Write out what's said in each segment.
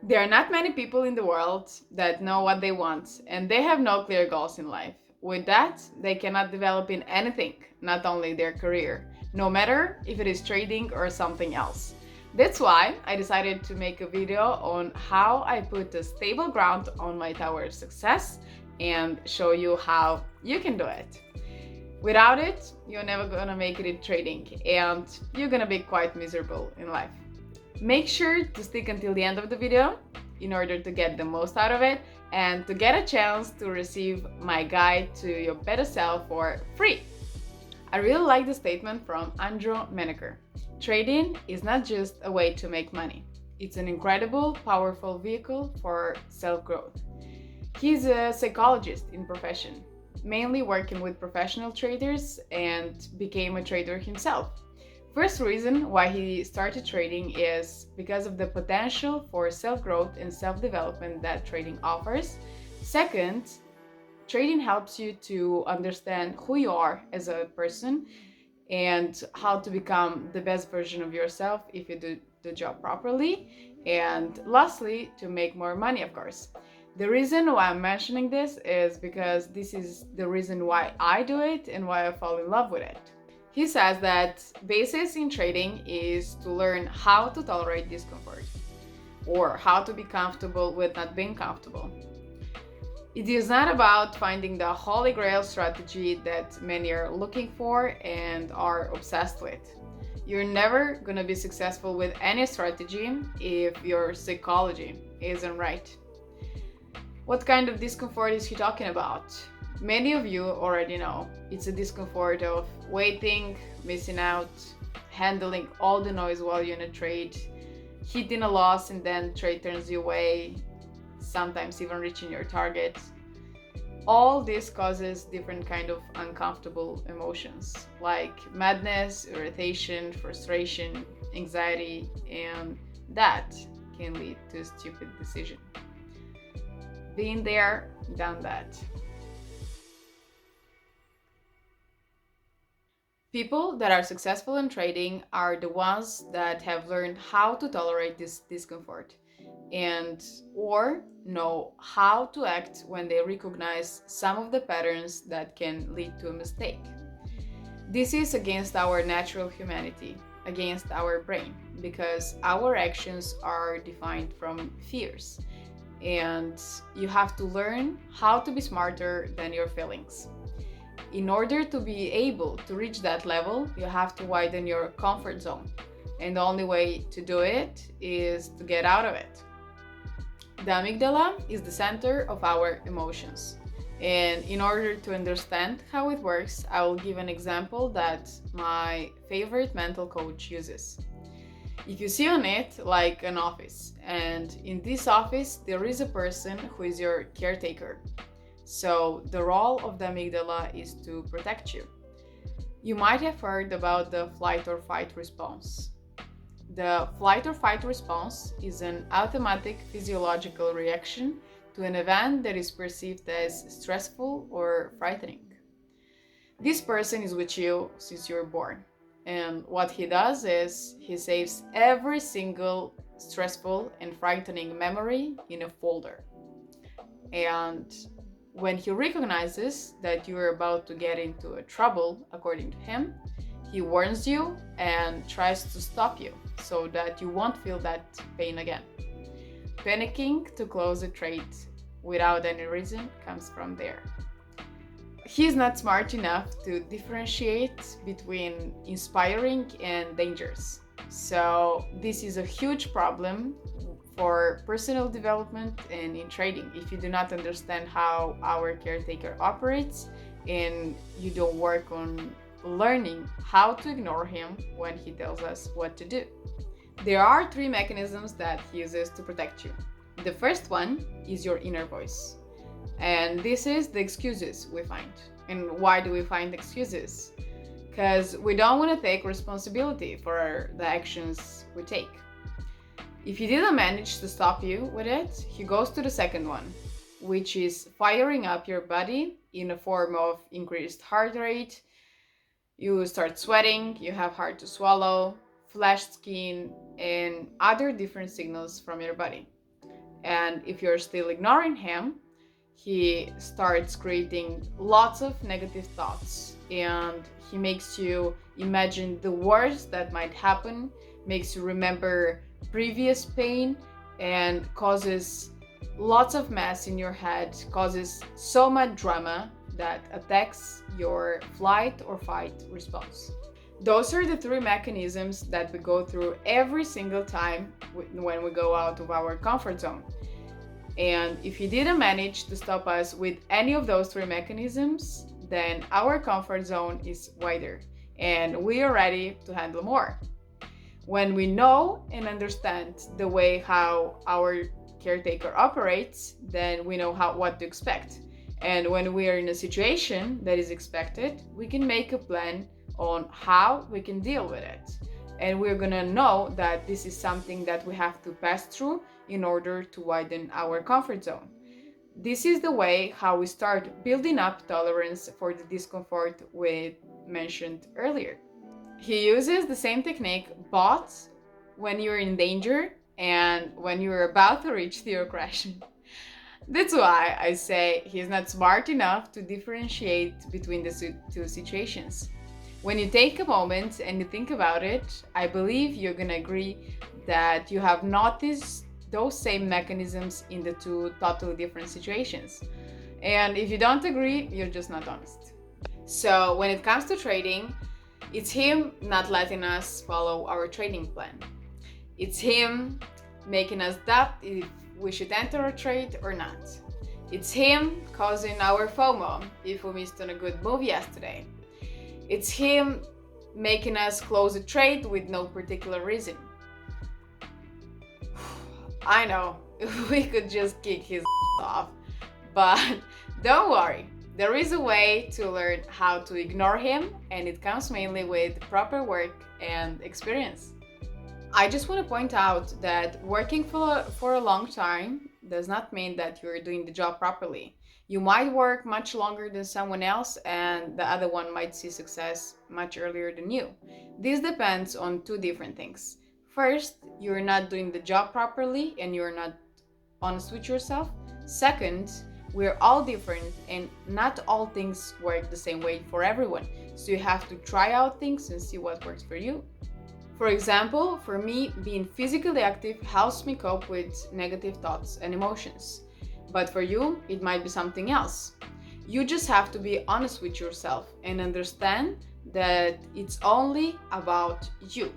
There are not many people in the world that know what they want, and they have no clear goals in life. With that, they cannot develop in anything, not only their career, no matter if it is trading or something else. That's why I decided to make a video on how I put a stable ground on my tower of success and show you how you can do it. Without it, you're never gonna make it in trading and you're gonna be quite miserable in life. Make sure to stick until the end of the video in order to get the most out of it and to get a chance to receive my guide to your better self for free. I really like the statement from Andrew Menaker. Trading is not just a way to make money. It's an incredible, powerful vehicle for self-growth. He's a psychologist in profession, mainly working with professional traders, and became a trader himself. First reason why he started trading is because of the potential for self-growth and self-development that trading offers. Second, trading helps you to understand who you are as a person and how to become the best version of yourself if you do the job properly. And lastly, to make more money, of course. The reason why I'm mentioning this is because this is the reason why I do it and why I fall in love with it. He says that basis in trading is to learn how to tolerate discomfort or how to be comfortable with not being comfortable. It is not about finding the holy grail strategy that many are looking for and are obsessed with. You're never going to be successful with any strategy if your psychology isn't right. What kind of discomfort is he talking about? Many of you already know. It's a discomfort of waiting, missing out, handling all the noise while you're in a trade, hitting a loss and then trade turns you away, sometimes even reaching your target. All this causes different kind of uncomfortable emotions like madness, irritation, frustration, anxiety, and that can lead to a stupid decision. Been there, done that. People that are successful in trading are the ones that have learned how to tolerate this discomfort and or know how to act when they recognize some of the patterns that can lead to a mistake. This is against our natural humanity, against our brain, because our actions are defined from fears, and you have to learn how to be smarter than your feelings. In order to be able to reach that level, you have to widen your comfort zone. And the only way to do it is to get out of it. The amygdala is the center of our emotions. And in order to understand how it works, I will give an example that my favorite mental coach uses. If you see on it like an office, and in this office there is a person who is your caretaker. So the role of the amygdala is to protect you. You might have heard about the flight or fight response. The flight or fight response is an automatic physiological reaction to an event that is perceived as stressful or frightening. This person is with you since you were born, and what he does is he saves every single stressful and frightening memory in a folder. And when he recognizes that you are about to get into a trouble, according to him, he warns you and tries to stop you so that you won't feel that pain again. Panicking to close a trade without any reason comes from there. He's not smart enough to differentiate between inspiring and dangerous. So this is a huge problem for personal development and in trading if you do not understand how our caretaker operates and you don't work on learning how to ignore him when he tells us what to do. There are three mechanisms that he uses to protect you. The first one is your inner voice, and this is the excuses we find. And why do we find excuses? Because we don't want to take responsibility for the actions we take. If he didn't manage to stop you with it, he goes to the second one, which is firing up your body in a form of increased heart rate. You start sweating, you have hard to swallow, flashed skin, and other different signals from your body. And if you're still ignoring him, he starts creating lots of negative thoughts, and he makes you imagine the worst that might happen, makes you remember previous pain, and causes lots of mess in your head, causes so much drama that attacks your flight or fight response. Those are the three mechanisms that we go through every single time when we go out of our comfort zone. And if he didn't manage to stop us with any of those three mechanisms, then our comfort zone is wider and we are ready to handle more. When we know and understand the way how our caretaker operates, then we know what to expect. And when we are in a situation that is expected, we can make a plan on how we can deal with it. And we're gonna know that this is something that we have to pass through in order to widen our comfort zone. This is the way how we start building up tolerance for the discomfort we mentioned earlier. He uses the same technique, but when you're in danger and when you're about to reach theocration. That's why I say he's not smart enough to differentiate between the two situations. When you take a moment and you think about it, I believe you're gonna agree that you have noticed those same mechanisms in the two totally different situations. And if you don't agree, you're just not honest. So when it comes to trading, it's him not letting us follow our trading plan. It's him making us doubt if we should enter a trade or not. It's him causing our FOMO if we missed on a good movie yesterday. It's him making us close a trade with no particular reason. I know, we could just kick his off, but don't worry. There is a way to learn how to ignore him, and it comes mainly with proper work and experience. I just want to point out that working for a long time does not mean that you're doing the job properly. You might work much longer than someone else, and the other one might see success much earlier than you. This depends on two different things. First, you're not doing the job properly and you're not honest with yourself. Second, we're all different and not all things work the same way for everyone. So you have to try out things and see what works for you. For example, for me, being physically active helps me cope with negative thoughts and emotions. But for you, it might be something else. You just have to be honest with yourself and understand that it's only about you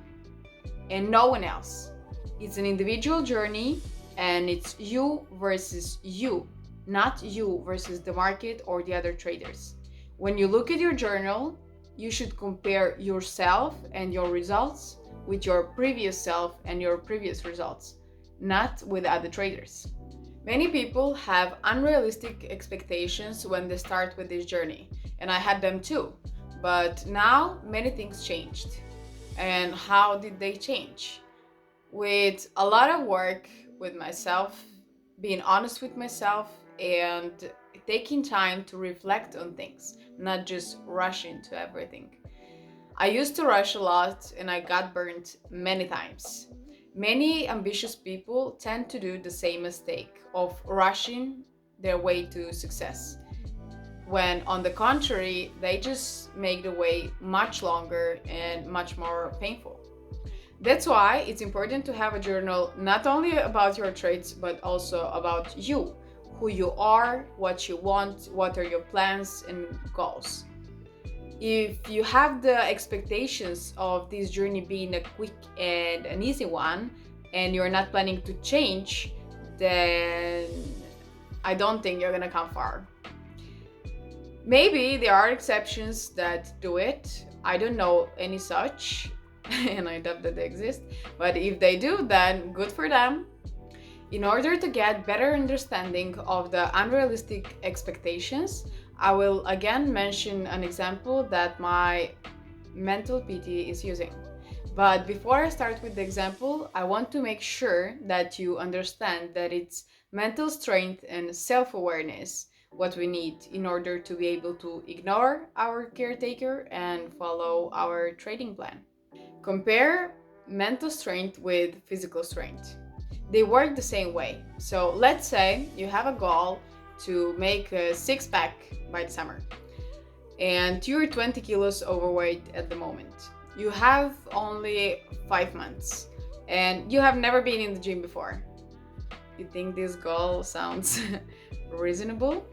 and no one else. It's an individual journey and it's you versus you, not you versus the market or the other traders. When you look at your journal, you should compare yourself and your results with your previous self and your previous results, not with other traders. Many people have unrealistic expectations when they start with this journey, and I had them too. But now many things changed. And how did they change? With a lot of work with myself, being honest with myself, and taking time to reflect on things, not just rush into everything. I used to rush a lot and I got burnt many times. Many ambitious people tend to do the same mistake of rushing their way to success, when on the contrary, they just make the way much longer and much more painful. That's why it's important to have a journal not only about your traits, but also about you, who you are, what you want, what are your plans and goals. If you have the expectations of this journey being a quick and an easy one, and you're not planning to change, then I don't think you're gonna come far. Maybe there are exceptions that do it. I don't know any such, and I doubt that they exist. But if they do, then good for them. In order to get better understanding of the unrealistic expectations, I will again mention an example that my mental PT is using. But before I start with the example, I want to make sure that you understand that it's mental strength and self-awareness what we need in order to be able to ignore our caretaker and follow our trading plan. Compare mental strength with physical strength. They work the same way. So let's say you have a goal to make a six pack by the summer, and you're 20 kilos overweight at the moment. You have only 5 months, and you have never been in the gym before. You think this goal sounds reasonable?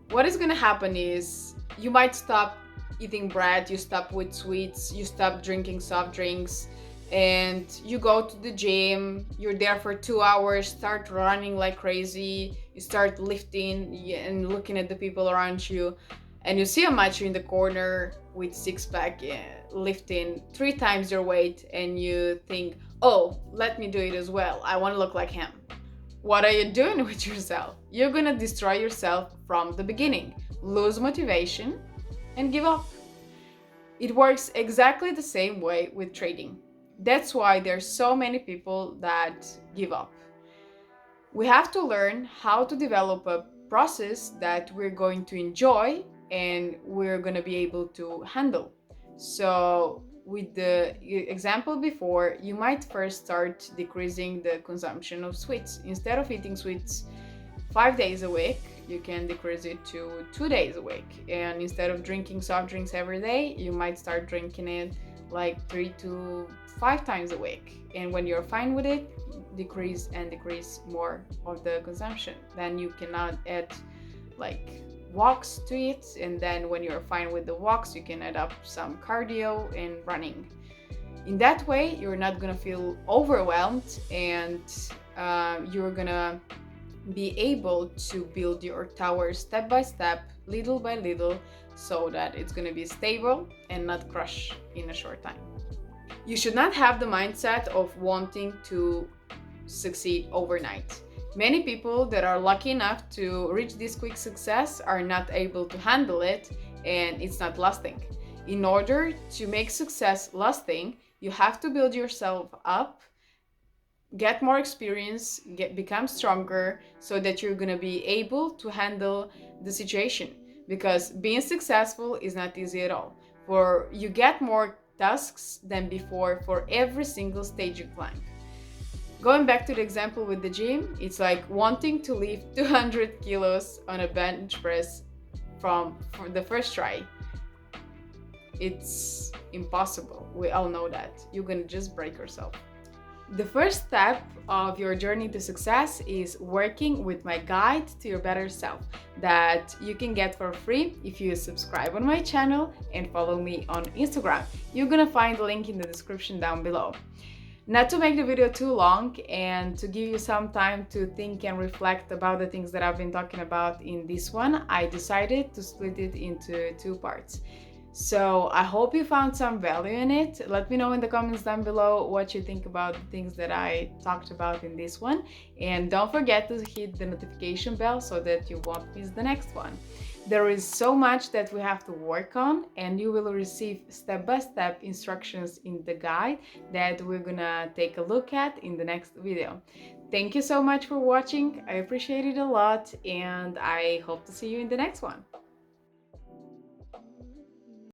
What is gonna happen is you might stop eating bread, you stop with sweets, you stop drinking soft drinks, and you go to the gym. You're there for 2 hours, start running like crazy, you start lifting and looking at the people around you, and you see a macho in the corner with six pack, lifting 3 times your weight, and you think, oh, let me do it as well, I want to look like him. What are you doing with yourself? You're gonna destroy yourself from the beginning, lose motivation, and give up. It works exactly the same way with trading. That's why there's so many people that give up. We have to learn how to develop a process that we're going to enjoy and we're going to be able to handle. So, with the example before, you might first start decreasing the consumption of sweets. Instead of eating sweets 5 days a week, you can decrease it to 2 days a week. And instead of drinking soft drinks every day, you might start drinking it like 3 to 5 times a week. And when you're fine with it, decrease and decrease more of the consumption. Then you cannot add like walks to it, and then when you're fine with the walks, you can add up some cardio and running. In that way, you're not gonna feel overwhelmed, and you're gonna be able to build your tower step by step, little by little, so that it's gonna be stable and not crush in a short time. You should not have the mindset of wanting to succeed overnight. Many people that are lucky enough to reach this quick success are not able to handle it, and it's not lasting. In order to make success lasting, you have to build yourself up, get more experience, become stronger, so that you're going to be able to handle the situation. Because being successful is not easy at all. For you get more tasks than before for every single stage you climb. Going back to the example with the gym, it's like wanting to lift 200 kilos on a bench press for the first try. It's impossible. We all know that. You're gonna just break yourself. The first step of your journey to success is working with my guide to your better self that you can get for free if you subscribe on my channel and follow me on Instagram. You're gonna find the link in the description down below. Not to make the video too long and to give you some time to think and reflect about the things that I've been talking about in this one, I decided to split it into 2 parts. So I hope you found some value in it. Let me know in the comments down below what you think about the things that I talked about in this one. And don't forget to hit the notification bell so that you won't miss the next one. There is so much that we have to work on, and you will receive step-by-step instructions in the guide that we're gonna take a look at in the next video. Thank you so much for watching. I appreciate it a lot, and I hope to see you in the next one.